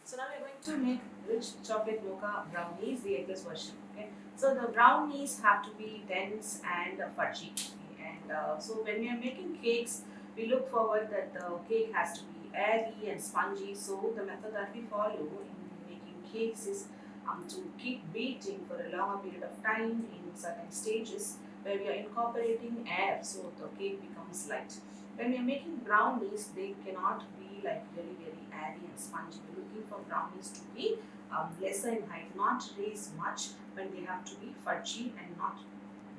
So now we're going to make rich chocolate mocha brownies, the eggless version. Okay. So the brownies have to be dense and fudgy. Okay? And so when we are making cakes, we look forward that the cake has to be airy and spongy. So the method that we follow in making cakes is to keep beating for a longer period of time in certain stages where we are incorporating air so the cake becomes light. When we are making brownies, they cannot be like very very airy and spongy. We're looking for brownies to be lesser in height, not raise much, but they have to be fudgy and not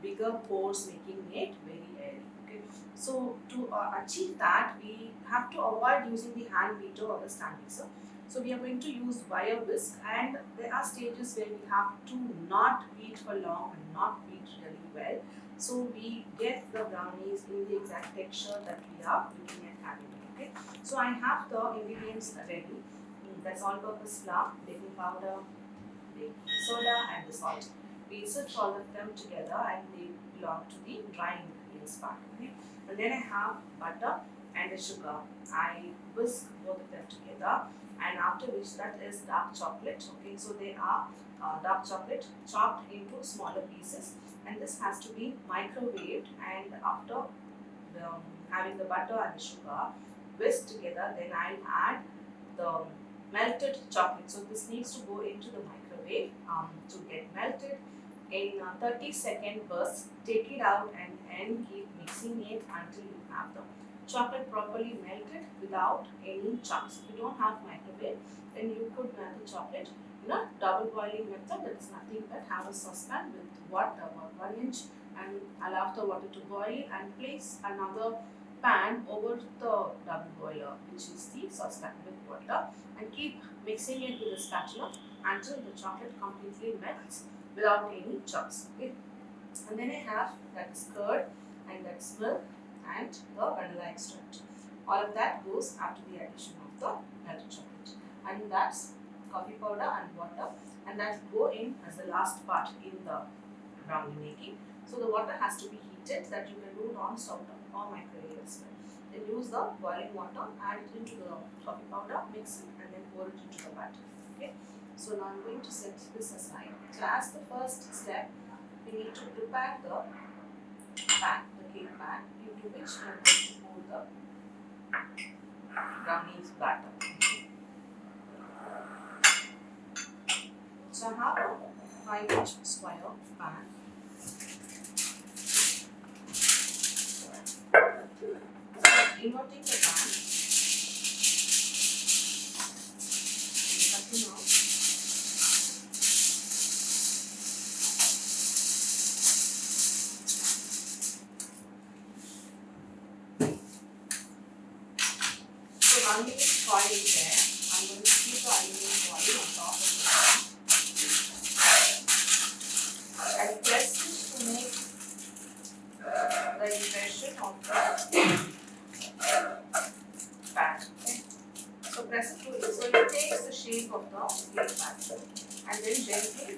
bigger pores, making it very airy. Okay. So to achieve that, we have to avoid using the hand beater or the stand mixer. So we are going to use wire whisk, and there are stages where we have to not beat for long and not beat really well. So we get the brownies in the exact texture that we are looking at having. Okay. So I have the ingredients ready. That's all-purpose flour, baking powder, baking soda, and the salt. We sift all of them together, and they belong to the dry ingredients part. Okay. And then I have butter and the sugar. I whisk both of them together, and after which that is dark chocolate. Okay, so they are dark chocolate chopped into smaller pieces, and this has to be microwaved. And after having the butter and the sugar whisked together, then I'll add the melted chocolate. So this needs to go into the microwave to get melted in 30-second bursts. Take it out and keep mixing it until you have the chocolate properly melted without any chunks. If you don't have microwave, then you could melt the chocolate in a double boiling method. That is nothing but have a saucepan with water, about 1 inch, and allow the water to boil and place another pan over the double boiler, which is the saucepan with water, and keep mixing it with a spatula until the chocolate completely melts without any chunks. Okay. And then I have that is curd and that's milk and the vanilla extract. All of that goes after the addition of the melted chocolate. And that's coffee powder and water, and that go in as the last part in the brownie making. So the water has to be heated, that you can do it on stove or microwave as well. Then use the boiling water, add it into the coffee powder, mix it, and then pour it into the batter. Okay. So now I'm going to set this aside. So as the first step, we need to prepare the pan, the cake pan, into which we are going to pour the brownies batter. So I have a 5-inch square pan. Inverting the pan and cutting out. So aluminium foil is there. I'm going to keep the aluminium foil on top of the pan and press it to make the impression of the pan. Okay. So press it to it. So it takes the shape of the cake pan and then gently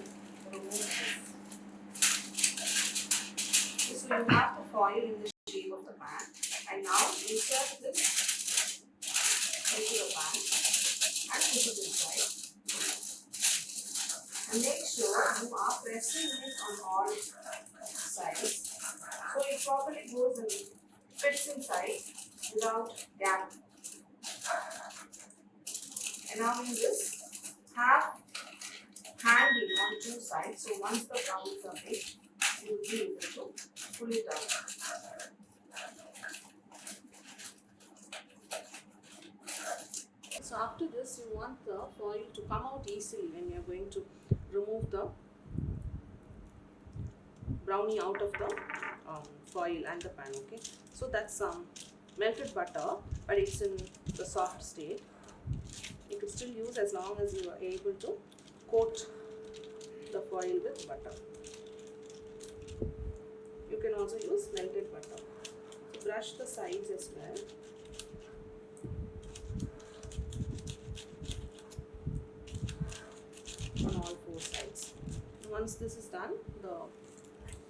remove this. Okay, so you have the foil in the shape of the pan, and now insert this into the pan and put it inside. And make sure you are pressing it on all sides so it properly goes and fits inside without gap. And now in this, have handy on two sides. So once the brownies are baked, you will be able to pull it out. So after this, you want the foil to come out easily when you are going to remove the brownie out of the foil and the pan. Okay, so that's melted butter, but it's in the soft state. You could still use as long as you are able to coat the foil with butter. You can also use melted butter. So brush the sides as well. On all 4 sides. Once this is done, the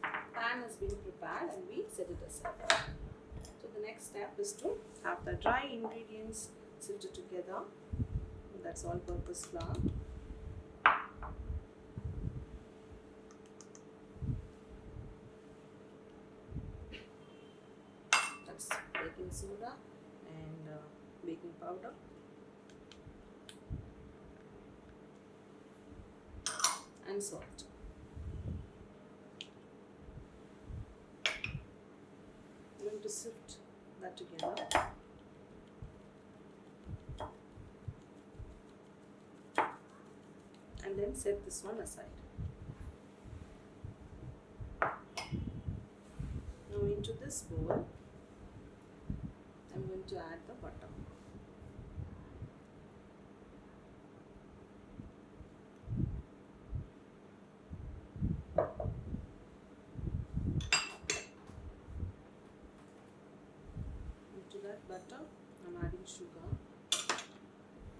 pan has been prepared and we set it aside. So the next step is to have the dry ingredients sifted together. that's all purpose flour. That's baking soda and baking powder. And salt. I'm going to sift that together. And then set this one aside. Now into this bowl, I'm going to add the butter. Into that butter, I'm adding sugar.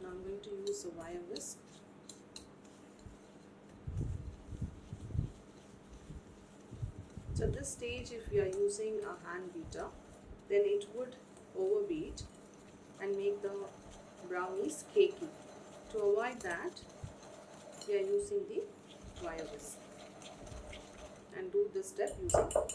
Now I'm going to use a wire whisk. So at this stage, if you are using a hand beater, then it would overbeat and make the brownies cakey. To avoid that, we are using the wire whisk and do this step using hands.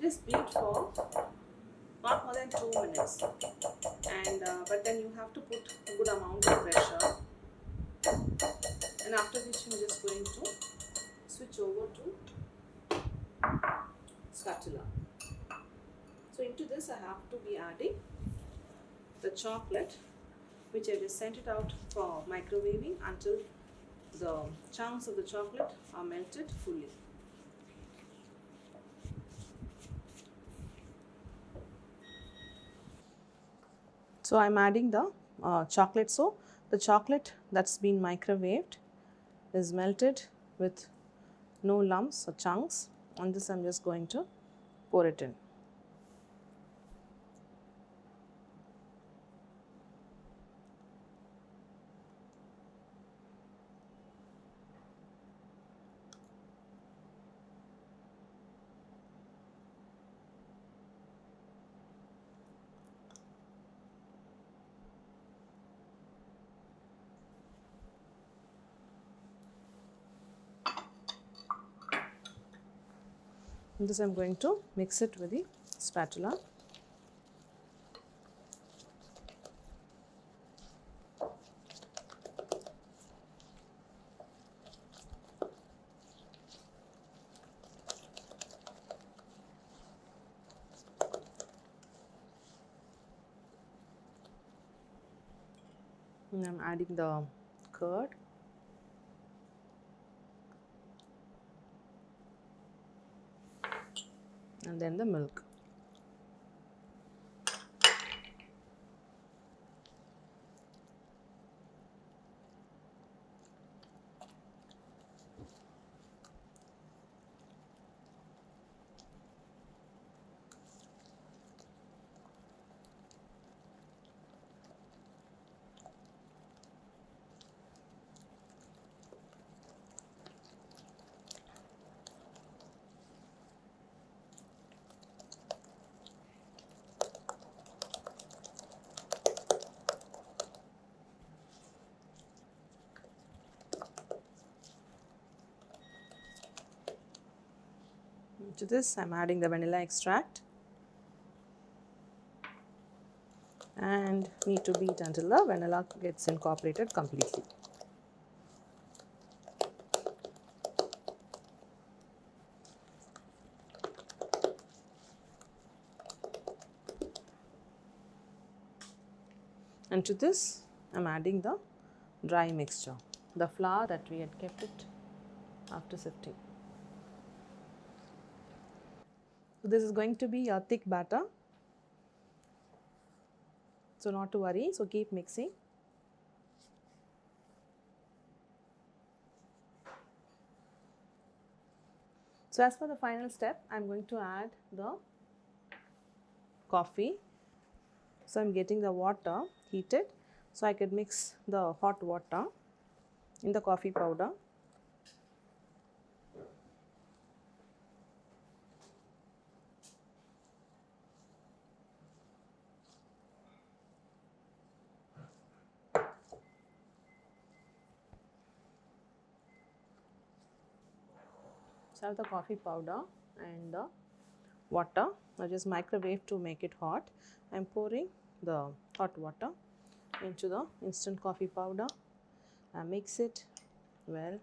Just beat for not more than 2 minutes, and but then you have to put a good amount of pressure, and after which I'm just going to switch over to spatula. So into this I have to be adding the chocolate, which I just sent it out for microwaving until the chunks of the chocolate are melted fully. So I'm adding the chocolate. So the chocolate that's been microwaved is melted with no lumps or chunks. On this I'm just going to pour it in. This I'm going to mix it with the spatula. And I'm adding the curd. And then the milk. To this I'm adding the vanilla extract and need to beat until the vanilla gets incorporated completely. And to this I'm adding the dry mixture, the flour that we had kept it after sifting. So this is going to be a thick batter. So not to worry, so keep mixing. So as for the final step, I am going to add the coffee. So I am getting the water heated, so I could mix the hot water in the coffee powder. So I have the coffee powder and the water. I just microwave to make it hot. I am pouring the hot water into the instant coffee powder. I mix it well.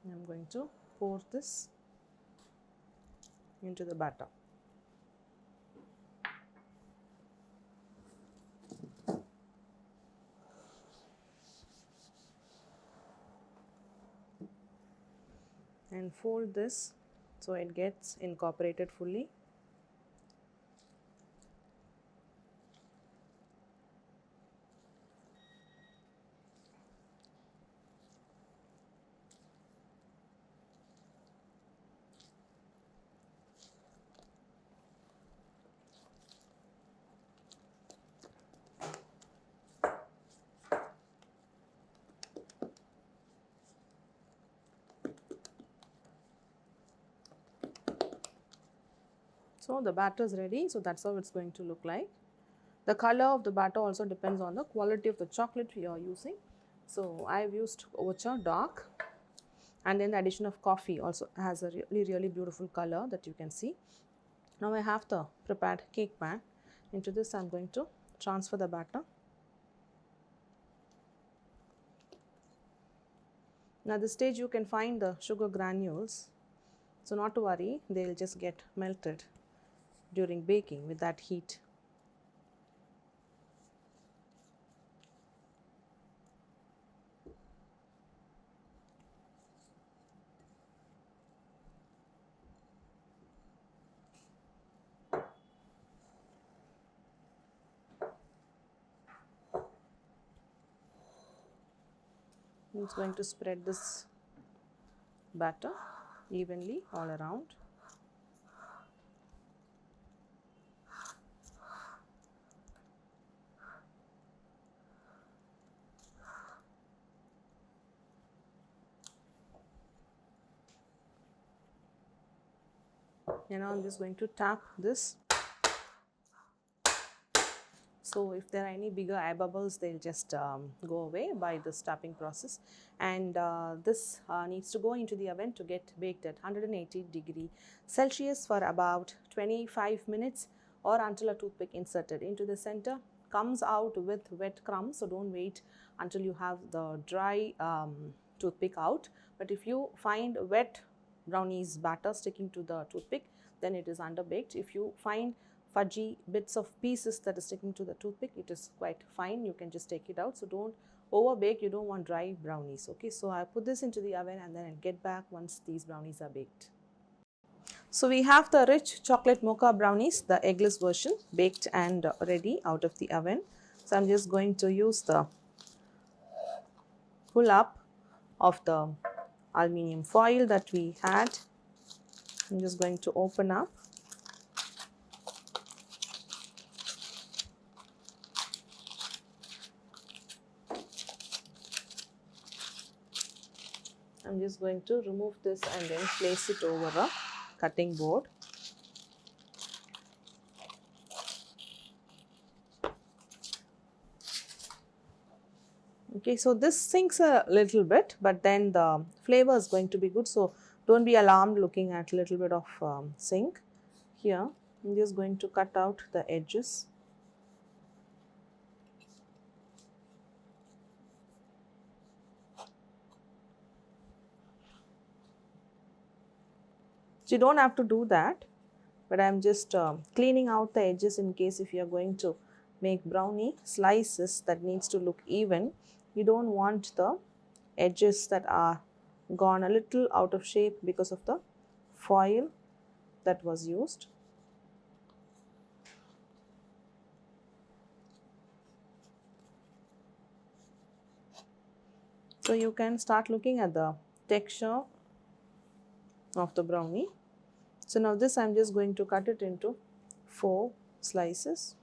I am going to pour this into the batter. And fold this so it gets incorporated fully. So the batter is ready, so that's how it's going to look like. The color of the batter also depends on the quality of the chocolate you are using. So I've used Mocha dark, and then the addition of coffee also has a really beautiful color that you can see. Now I have the prepared cake pan. Into this I'm going to transfer the batter. Now at this stage you can find the sugar granules, so not to worry, they'll just get melted during baking with that heat. It's going to spread this batter evenly all around. And now I'm just going to tap this. So if there are any bigger air bubbles, they'll just go away by this tapping process. And this needs to go into the oven to get baked at 180°C for about 25 minutes, or until a toothpick inserted into the center comes out with wet crumbs. So don't wait until you have the dry toothpick out. But if you find wet brownies batter sticking to the toothpick, then it is underbaked. If you find fudgy bits of pieces that is sticking to the toothpick, it is quite fine, you can just take it out. So don't over bake, you don't want dry brownies. Okay, so I put this into the oven and then I'll get back once these brownies are baked. So we have the rich chocolate mocha brownies, the eggless version, baked and ready out of the oven. So I'm just going to use the pull up of the aluminium foil that we had. I'm just going to open up. I'm just going to remove this and then place it over a cutting board. Okay, so this sinks a little bit, but then the flavor is going to be good. So don't be alarmed looking at a little bit of sink. Here, I'm just going to cut out the edges. So you don't have to do that, but I'm just cleaning out the edges in case if you are going to make brownie slices that needs to look even. You don't want the edges that are gone a little out of shape because of the foil that was used. So you can start looking at the texture of the brownie. So now this I'm just going to cut it into 4 slices.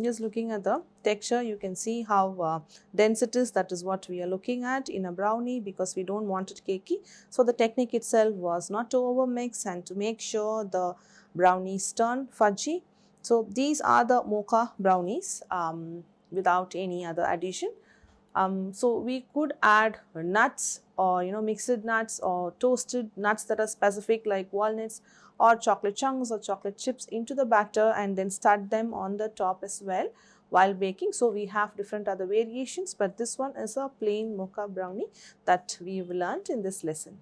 Just looking at the texture, you can see how dense it is. That is what we are looking at in a brownie, because we don't want it cakey. So the technique itself was not to overmix and to make sure the brownies turn fudgy. So these are the mocha brownies without any other addition. So we could add nuts, or mixed nuts or toasted nuts that are specific, like walnuts or chocolate chunks or chocolate chips, into the batter and then stud them on the top as well while baking. So we have different other variations, but this one is a plain mocha brownie that we've learned in this lesson.